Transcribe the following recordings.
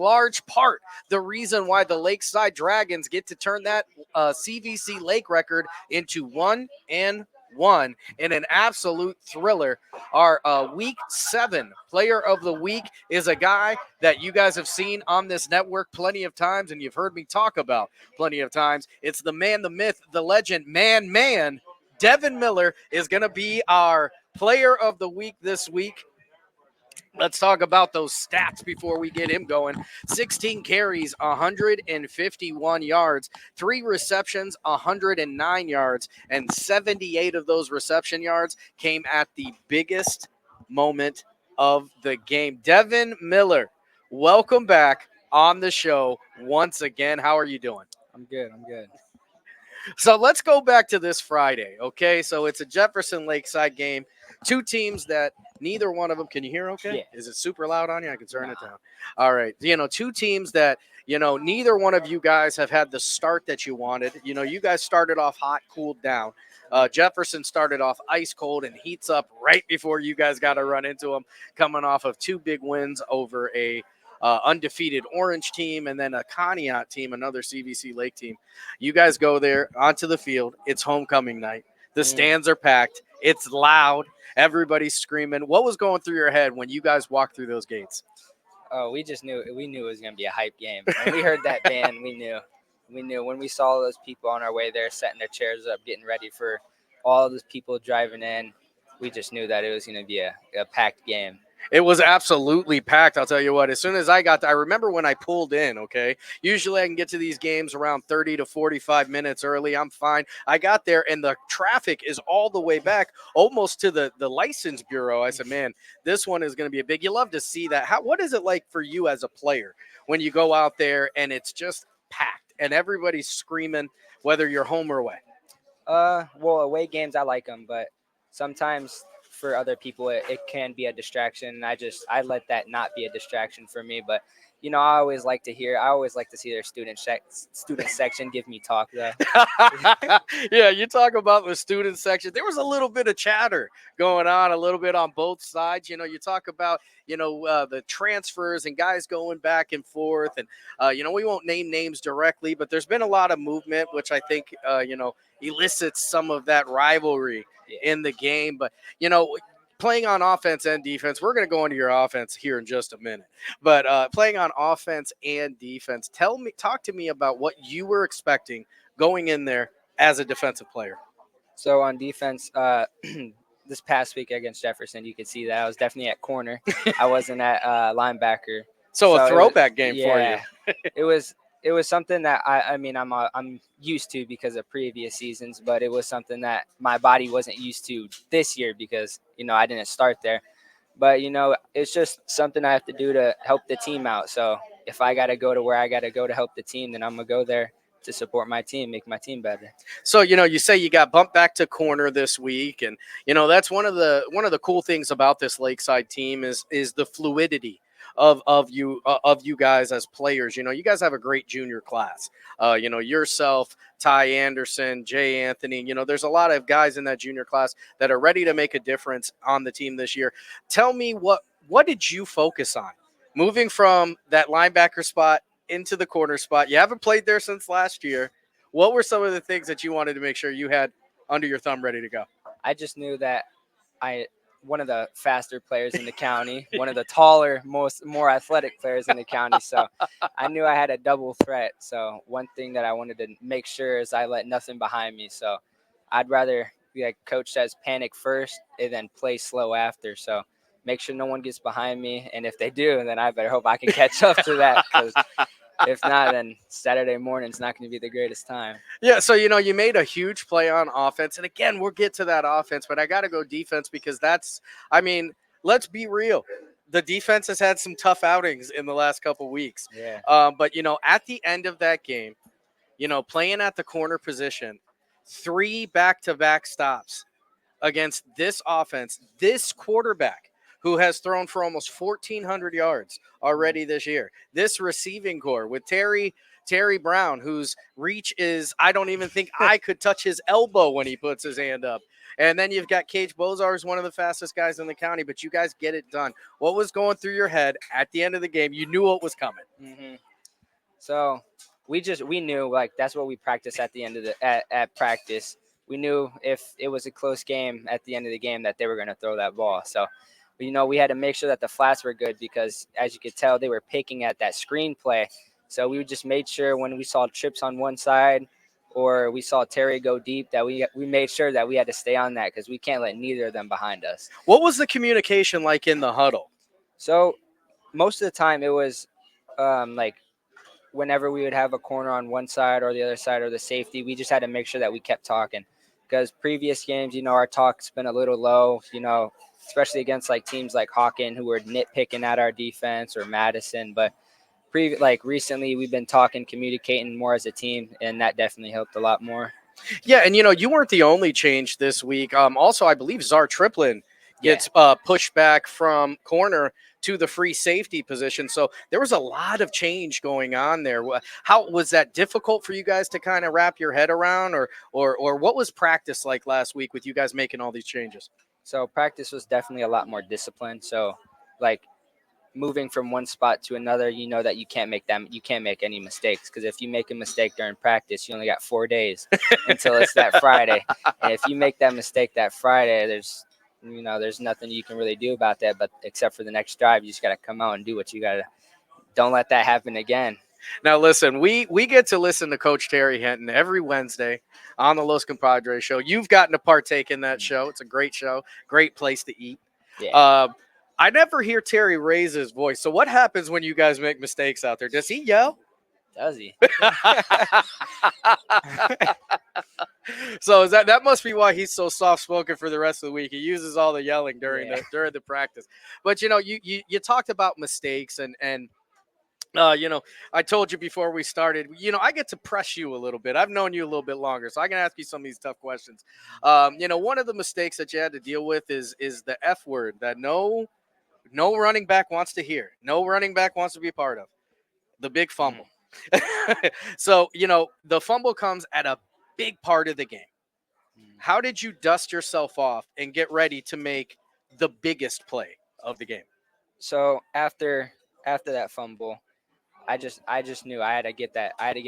large part the reason why the Lakeside Dragons get to turn that CVC Lake record into 1-1 in an absolute thriller. Our week 7 player of the week is a guy that you guys have seen on this network plenty of times and you've heard me talk about plenty of times. It's the man, the myth, the legend, man. Devan Miller is going to be our player of the week this week. Let's talk about those stats before we get him going. 16 carries, 151 yards, 3 receptions, 109 yards, and 78 of those reception yards came at the biggest moment of the game. Devan Miller, welcome back on the show once again. How are you doing? I'm good. So let's go back to this Friday, okay? So it's a Jefferson Lakeside game. Two teams that neither one of them – can you hear okay? Yeah. Is it super loud on you? I can turn it down. All right. Two teams that, neither one of you guys have had the start that you wanted. You guys started off hot, cooled down. Jefferson started off ice cold and heats up right before you guys got to run into them, coming off of 2 big wins over a undefeated Orange team and then a Conneaut team, another CVC Lake team. You guys go there onto the field. It's homecoming night. The stands are packed. It's loud. Everybody's screaming. What was going through your head when you guys walked through those gates? Oh, we knew it was going to be a hype game. When we heard that band, we knew. We knew when we saw those people on our way there, setting their chairs up, getting ready for all of those people driving in. We just knew that it was going to be a packed game. It was absolutely packed. I'll tell you what, as soon as I got there, I remember when I pulled in, okay? Usually I can get to these games around 30 to 45 minutes early. I'm fine. I got there, and the traffic is all the way back, almost to the license bureau. I said, man, this one is going to be a big. You love to see that. What is it like for you as a player when you go out there and it's just packed and everybody's screaming, whether you're home or away? Well, away games, I like them, but sometimes – for other people it can be a distraction, and I let that not be a distraction for me. But I always like to see their student section give me talk though. Yeah, you talk about the student section. There was a little bit of chatter going on, a little bit on both sides. You talk about the transfers and guys going back and forth, and we won't name names directly, but there's been a lot of movement, which I think elicits some of that rivalry in the game. But playing on offense and defense, we're going to go into your offense here in just a minute, but playing on offense and defense, talk to me about what you were expecting going in there as a defensive player. So on defense, this past week against Jefferson, you could see that I was definitely at corner. I wasn't at linebacker. So a throwback game for you. It was something that I'm used to because of previous seasons, but it was something that my body wasn't used to this year because I didn't start there. But it's just something I have to do to help the team out. So if I got to go to where I got to go to help the team, then I'm gonna go there to support my team, make my team better. So you say you got bumped back to corner this week, and that's one of the cool things about this Lakeside team is the fluidity of you guys as players. You guys have a great junior class. Yourself, Ty Anderson, Jay Anthony. There's a lot of guys in that junior class that are ready to make a difference on the team this year. Tell me what did you focus on moving from that linebacker spot into the corner spot? You haven't played there since last year. What were some of the things that you wanted to make sure you had under your thumb ready to go? I just knew that one of the faster players in the county, one of the taller, more athletic players in the county. So I knew I had a double threat. So one thing that I wanted to make sure is I let nothing behind me. So I'd rather, like Coach says, panic first and then play slow after. So make sure no one gets behind me. And if they do, then I better hope I can catch up to that, because if not, then Saturday morning is not going to be the greatest time. Yeah, so, you made a huge play on offense. And, again, we'll get to that offense, but I got to go defense because let's be real. The defense has had some tough outings in the last couple weeks. Yeah. But, at the end of that game, playing at the corner position, 3 back-to-back stops against this offense, this quarterback who has thrown for almost 1,400 yards already this year. This receiving core with Terry Brown, whose reach is, I don't even think I could touch his elbow when he puts his hand up. And then you've got Cage Bozar, who's one of the fastest guys in the county, but you guys get it done. What was going through your head at the end of the game? You knew what was coming. So we knew, like, that's what we practiced at the end of the at practice. We knew if it was a close game at the end of the game that they were going to throw that ball. So, we had to make sure that the flats were good because, as you could tell, they were picking at that screen play. So we just made sure when we saw trips on one side or we saw Terry go deep that we made sure that we had to stay on that because we can't let neither of them behind us. What was the communication like in the huddle? So most of the time it was like whenever we would have a corner on one side or the other side or the safety, we just had to make sure that we kept talking because previous games, our talk's been a little low, especially against like teams like Hawken who were nitpicking at our defense or Madison. But recently we've been talking, communicating more as a team, and that definitely helped a lot more. Yeah, and you weren't the only change this week. Also, I believe Czar Triplin gets pushed back from corner to the free safety position. So there was a lot of change going on there. How was that difficult for you guys to kind of wrap your head around, or what was practice like last week with you guys making all these changes? So practice was definitely a lot more disciplined. So like moving from one spot to another, that you can't make any mistakes because if you make a mistake during practice, you only got 4 days until it's that Friday. And if you make that mistake that Friday, there's nothing you can really do about that, but except for the next drive, you just got to come out and do what you got to. Don't let that happen again. Now, listen, we get to listen to Coach Terry Hinton every Wednesday on the Los Compadres show. You've gotten to partake in that show. It's a great show, great place to eat. Yeah. I never hear Terry raise his voice. So what happens when you guys make mistakes out there? Does he yell? Does he? So that must be why he's so soft spoken for the rest of the week. He uses all the yelling during the practice. But you talked about mistakes and I told you before we started, I get to press you a little bit. I've known you a little bit longer, so I can ask you some of these tough questions. One of the mistakes that you had to deal with is the F word that no running back wants to hear. No running back wants to be a part of. The big fumble. So, the fumble comes at a big part of the game. How did you dust yourself off and get ready to make the biggest play of the game? So after that fumble, I just knew I had to get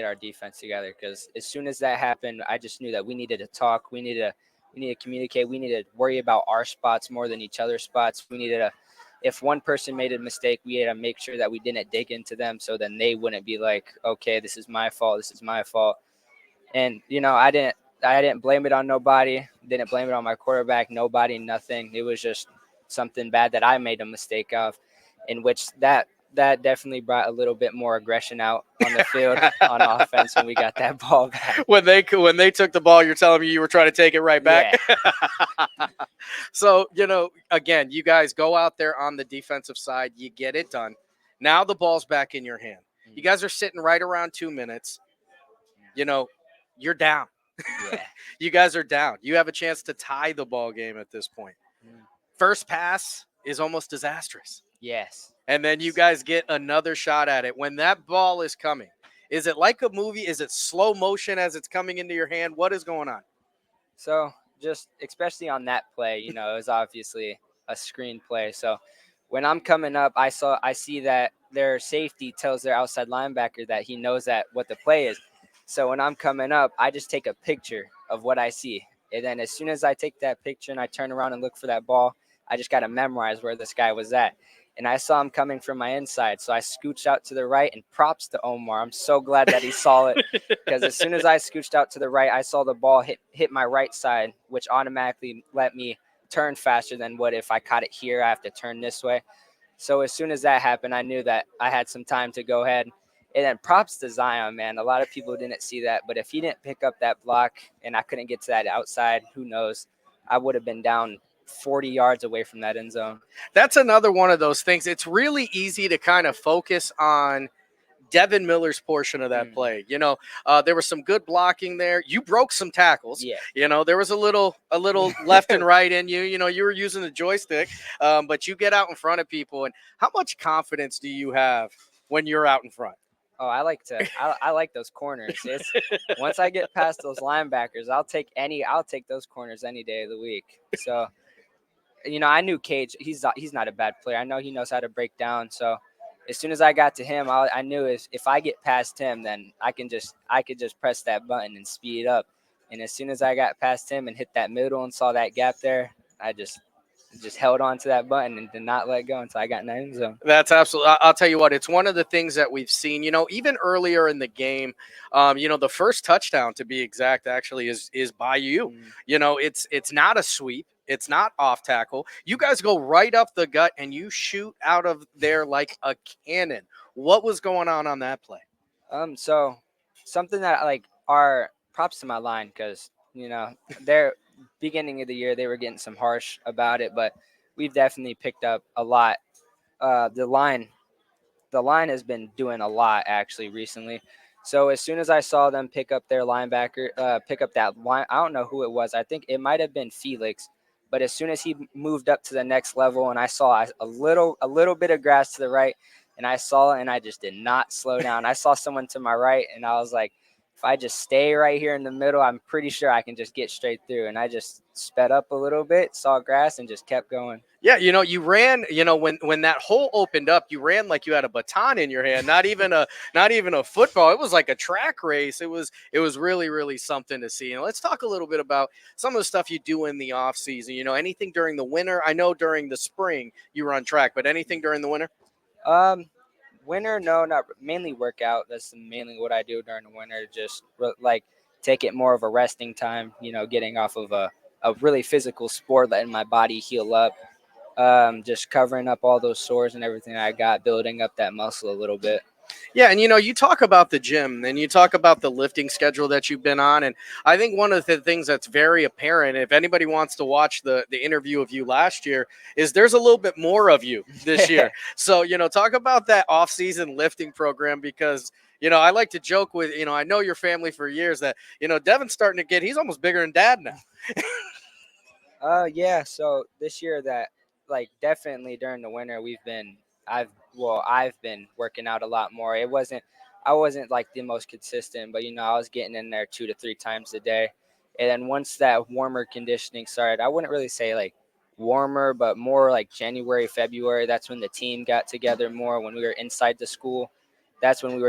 our defense together because as soon as that happened, I just knew that we needed to talk. We needed to communicate. We needed to worry about our spots more than each other's spots. We needed to, if one person made a mistake, we had to make sure that we didn't dig into them so then they wouldn't be like, okay, this is my fault. This is my fault. And, I didn't blame it on nobody. Didn't blame it on my quarterback. Nobody, nothing. It was just something bad that I made a mistake of, in which that definitely brought a little bit more aggression out on the field on offense when we got that ball back. When they took the ball, you're telling me you were trying to take it right back? Yeah. So, again, you guys go out there on the defensive side. You get it done. Now the ball's back in your hand. You guys are sitting right around 2 minutes. You're down. Yeah. You guys are down. You have a chance to tie the ball game at this point. First pass is almost disastrous. Yes. And then you guys get another shot at it. When that ball is coming, is it like a movie? Is it slow motion as it's coming into your hand? What is going on? So just especially on that play, it was obviously a screen play. So when I'm coming up, I see that their safety tells their outside linebacker that he knows that what the play is. So when I'm coming up, I just take a picture of what I see. And then as soon as I take that picture and I turn around and look for that ball, I just got to memorize where this guy was at. And I saw him coming from my inside. So I scooched out to the right, and props to Omar. I'm so glad that he saw it because as soon as I scooched out to the right, I saw the ball hit my right side, which automatically let me turn faster than what if I caught it here, I have to turn this way. So as soon as that happened, I knew that I had some time to go ahead. And then props to Zion, man. A lot of people didn't see that. But if he didn't pick up that block and I couldn't get to that outside, who knows? I would have been down 40 yards away from that end zone. That's another one of those things. It's really easy to kind of focus on Devin Miller's portion of that play. There was some good blocking there. You broke some tackles. Yeah. There was a little left and right in you. You were using the joystick, but you get out in front of people. And how much confidence do you have when you're out in front? Oh, I like those corners. It's once I get past those linebackers, I'll take those corners any day of the week. So, I knew Cage. He's not a bad player. I know he knows how to break down. So, as soon as I got to him, I knew if I get past him, then I could just press that button and speed up. And as soon as I got past him and hit that middle and saw that gap there, I just held on to that button and did not let go until I got in the end zone. That's absolutely. I'll tell you what. It's one of the things that we've seen. Even earlier in the game. The first touchdown, to be exact, actually is by you. Mm. It's not a sweep. It's not off tackle. You guys go right up the gut and you shoot out of there like a cannon. What was going on that play? So something that like our props to my line because they're beginning of the year they were getting some harsh about it, but we've definitely picked up a lot. The line has been doing a lot actually recently. So as soon as I saw them pick up their linebacker, pick up that line, I don't know who it was. I think it might have been Felix. But as soon as he moved up to the next level, and I saw a little bit of grass to the right, and I saw it, and I just did not slow down. I saw someone to my right, and I was like, if I just stay right here in the middle, I'm pretty sure I can just get straight through. And I just sped up a little bit, saw grass, and just kept going. Yeah, you ran. When that hole opened up, you ran like you had a baton in your hand. Not even a football. It was like a track race. It was really really something to see. And let's talk a little bit about some of the stuff you do in the off season. Anything during the winter. I know during the spring you run track, but anything during the winter. Um, Winter, no, not mainly workout. That's mainly what I do during the winter. Just like take it more of a resting time. Getting off of a really physical sport, letting my body heal up. Just covering up all those sores and everything I got, building up that muscle a little bit. Yeah, and you talk about the gym and you talk about the lifting schedule that you've been on, and I think one of the things that's very apparent, if anybody wants to watch the interview of you last year, is there's a little bit more of you this year. So talk about that off-season lifting program because I like to joke with I know your family for years that Devan's starting to he's almost bigger than Dad now. Yeah. So this year, that like definitely during the winter, I've been working out a lot more. I wasn't like the most consistent, but I was getting in there 2 to 3 times a day. And then once that warmer conditioning started, I wouldn't really say like warmer, but more like January, February. That's when the team got together more. When we were inside the school, that's when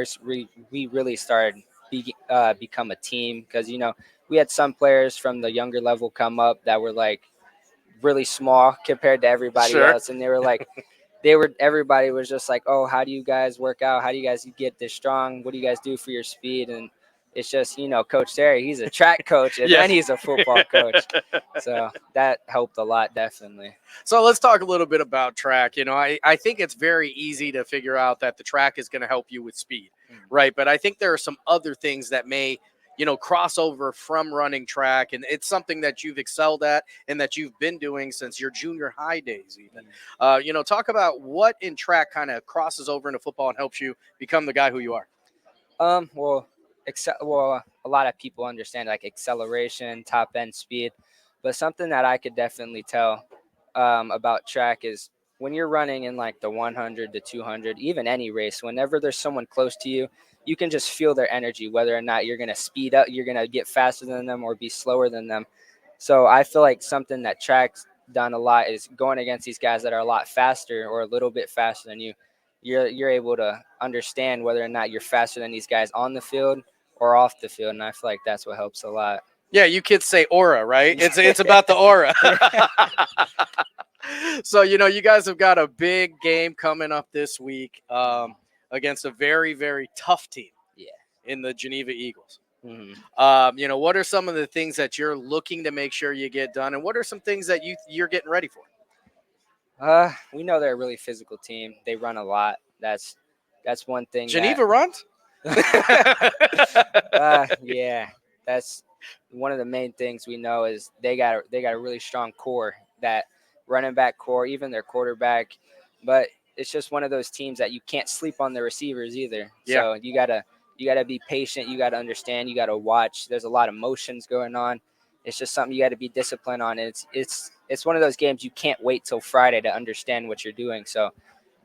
we really started become a team because we had some players from the younger level come up that were like really small compared to everybody Sure. else, and everybody was just like, oh, how do you guys work out, how do you guys get this strong, what do you guys do for your speed? And it's just Coach Terry, he's a track coach and Yeah. then he's a football coach, so that helped a lot, definitely. So let's talk a little bit about track. I think it's very easy to figure out that the track is going to help you with speed, right? But I think there are some other things that may, cross over from running track. And it's something that you've excelled at and that you've been doing since your junior high days, even. Talk about what in track kind of crosses over into football and helps you become the guy who you are. Well, a lot of people understand like acceleration, top end speed, but something that I could definitely tell about track is when you're running in like the 100 to 200, even any race, whenever there's someone close to you, you can just feel their energy, whether or not you're going to speed up, you're going to get faster than them or be slower than them. So I feel like something that track's done a lot is going against these guys that are a lot faster or a little bit faster than you. You're able to understand whether or not you're faster than these guys on the field or off the field, and I feel like that's what helps a lot. Yeah, you kids say aura, right? It's about the aura. So you guys have got a big game coming up this week against a very very tough team. Yeah. In the Geneva Eagles. Hmm. What are some of the things that you're looking to make sure you get done, and what are some things that you're getting ready for? We know they're a really physical team. They run a lot. That's one thing. Geneva runs. Yeah, that's one of the main things we know is they got a really strong core, that running back core, even their quarterback. But it's just one of those teams that you can't sleep on the receivers either. Yeah. So you gotta be patient. You gotta understand. You gotta watch. There's a lot of motions going on. It's just something you got to be disciplined on. It's one of those games you can't wait till Friday to understand what you're doing. So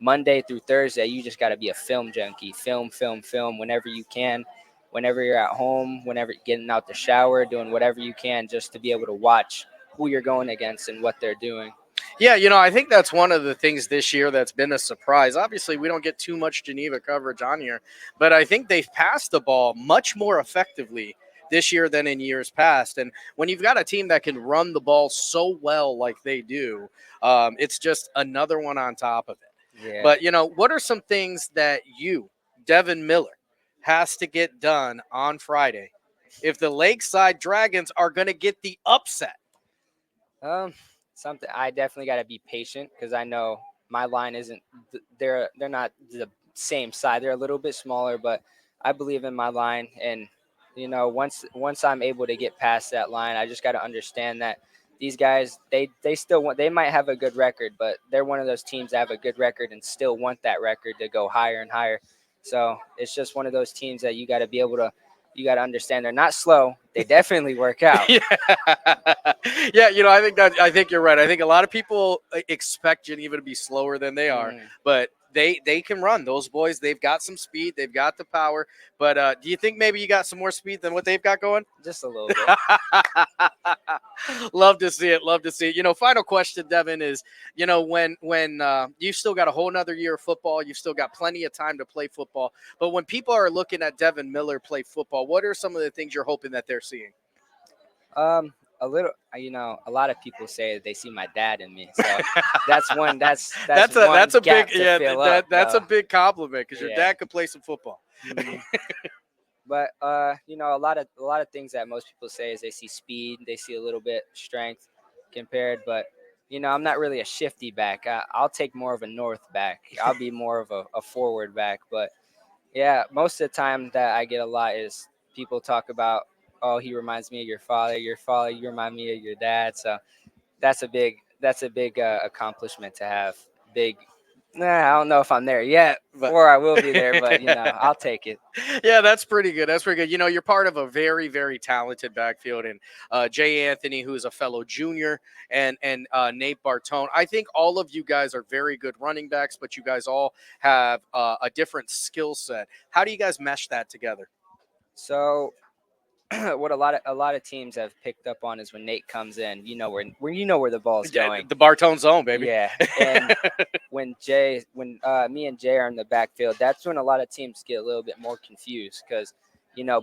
Monday through Thursday, you just got to be a film junkie. Film, film, film whenever you can, whenever you're at home, whenever you're getting out the shower, doing whatever you can just to be able to watch who you're going against and what they're doing. Yeah, I think that's one of the things this year that's been a surprise. Obviously, we don't get too much Geneva coverage on here, but I think they've passed the ball much more effectively this year than in years past. And when you've got a team that can run the ball so well like they do, it's just another one on top of it. Yeah. But, what are some things that you, Devan Miller, has to get done on Friday if the Lakeside Dragons are going to get the upset? Um, Something I definitely got to be patient because I know my line isn't. They're not the same size. They're a little bit smaller, but I believe in my line. And once I'm able to get past that line, I just got to understand that these guys they still want. They might have a good record, but they're one of those teams that have a good record and still want that record to go higher and higher. So it's just one of those teams that you got to be able to. You got to understand they're not slow. They definitely work out. Yeah, yeah. I think you're right. I think a lot of people expect Geneva to be slower than they are, but they can run. Those boys, they've got some speed. They've got the power. But do you think maybe you got some more speed than what they've got going? Just a little bit. Love to see it. Love to see it. Final question, Devan, is when you've still got a whole nother year of football, you've still got plenty of time to play football. But when people are looking at Devan Miller play football, what are some of the things you're hoping that they're seeing? A little, a lot of people say that they see my dad in me. So that's one. That's a gap big to fill up, that's a though. big compliment because your Yeah. dad could play some football. Mhm. But a lot of things that most people say is they see speed, they see a little bit strength compared. But I'm not really a shifty back. I'll take more of a north back. I'll be more of a forward back. But yeah, most of the time that I get a lot is people talk about, oh, he reminds me of your father. Your father, you remind me of your dad. So that's a big accomplishment to have. Big. Nah, I don't know if I'm there yet, But or I will be there. But I'll take it. yeah, that's pretty good. That's pretty good. You're part of a very, very talented backfield, and Jay Anthony, who is a fellow junior, and Nate Bartone. I think all of you guys are very good running backs, but you guys all have a different skill set. How do you guys mesh that together? So what a lot of teams have picked up on is when Nate comes in, where the ball's going. The Bartone zone, baby. Yeah, and when me and Jay are in the backfield, that's when a lot of teams get a little bit more confused because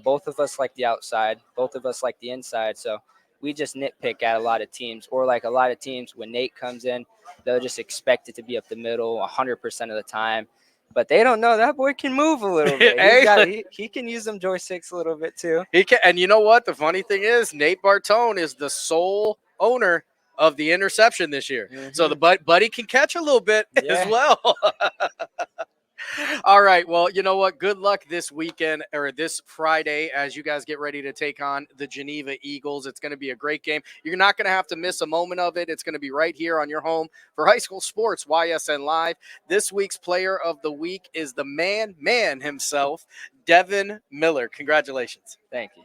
both of us like the outside, both of us like the inside, so we just nitpick at a lot of teams. Or like a lot of teams, when Nate comes in, they'll just expect it to be up the middle 100% of the time. But they don't know that boy can move a little bit. He can use them joysticks a little bit too. He can, and you know what? The funny thing is, Nate Bartone is the sole owner of the interception this year. So the buddy can catch a little bit as well. All right. Well, you know what? Good luck this weekend or this Friday as you guys get ready to take on the Geneva Eagles. It's going to be a great game. You're not going to have to miss a moment of it. It's going to be right here on your home for high school sports, YSN Live. This week's player of the week is the man himself, Devan Miller. Congratulations. Thank you.